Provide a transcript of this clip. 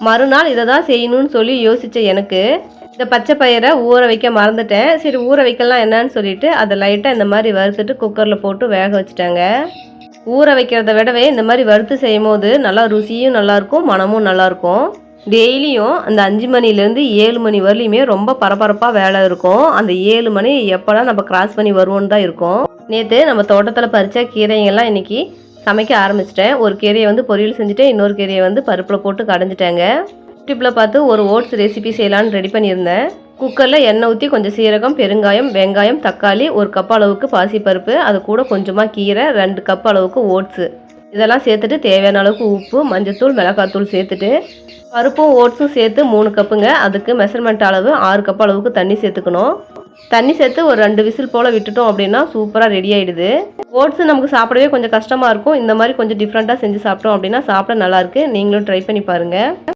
மறுநாள் இதை தான் செய்யணும்னு சொல்லி யோசித்த எனக்கு இந்த பச்சை பயிரை ஊற வைக்க மறந்துட்டேன். சரி ஊற வைக்கலாம் என்னன்னு சொல்லிட்டு அதை லைட்டாக இந்த மாதிரி வறுத்துட்டு குக்கரில் போட்டு வேக வச்சுட்டாங்க. ஊற வைக்கிறத விடவே இந்த மாதிரி வறுத்து செய்யும் போது நல்லா ருசியும் நல்லாயிருக்கும், மனமும் நல்லாயிருக்கும். டெய்லியும் அந்த 5 மணிலேருந்து 7 மணி வரலையுமே ரொம்ப பரபரப்பாக வேலை இருக்கும். அந்த 7 மணி எப்போடா நம்ம கிராஸ் பண்ணி வருவோன்னு தான் இருக்கும். நேற்று நம்ம தோட்டத்தில் பறித்த கீரைங்கெல்லாம் இன்றைக்கி சமைக்க ஆரம்பிச்சிட்டேன். ஒரு கீரையை வந்து பொரியல் செஞ்சுட்டேன், இன்னொரு கீரையை வந்து பருப்பில் போட்டு கடைஞ்சிட்டேங்க. யூடியூப்பில் பார்த்து ஒரு ஓட்ஸ் ரெசிபி செய்யலான்னு ரெடி பண்ணியிருந்தேன். குக்கரில் எண்ணெய் ஊற்றி கொஞ்சம் சீரகம், பெருங்காயம், வெங்காயம், தக்காளி, 1 கப் அளவுக்கு பாசிப்பருப்பு, அது கூட கொஞ்சமாக கீரை, 2 கப் அளவுக்கு ஓட்ஸு இதெல்லாம் சேர்த்துட்டு தேவையான அளவுக்கு உப்பு, மஞ்சத்தூள், மிளகாத்தூள் சேர்த்துட்டு பருப்பும் ஓட்ஸும் சேர்த்து 3 கப்புங்க. அதுக்கு மெஷர்மெண்ட் அளவு 6 கப் அளவுக்கு தண்ணி சேர்த்துக்கணும். தண்ணி சேர்த்து ஒரு 2 விசில் போல் விட்டுட்டோம் அப்படின்னா சூப்பராக ரெடி ஆகிடுது. ஓட்ஸு நமக்கு சாப்பிடவே கொஞ்சம் கஷ்டமாக இருக்கும். இந்த மாதிரி கொஞ்சம் டிஃப்ரெண்ட்டாக செஞ்சு சாப்பிட்டோம் அப்படின்னா சாப்பிட நல்லாயிருக்கு. நீங்களும் ட்ரை பண்ணி பாருங்கள்.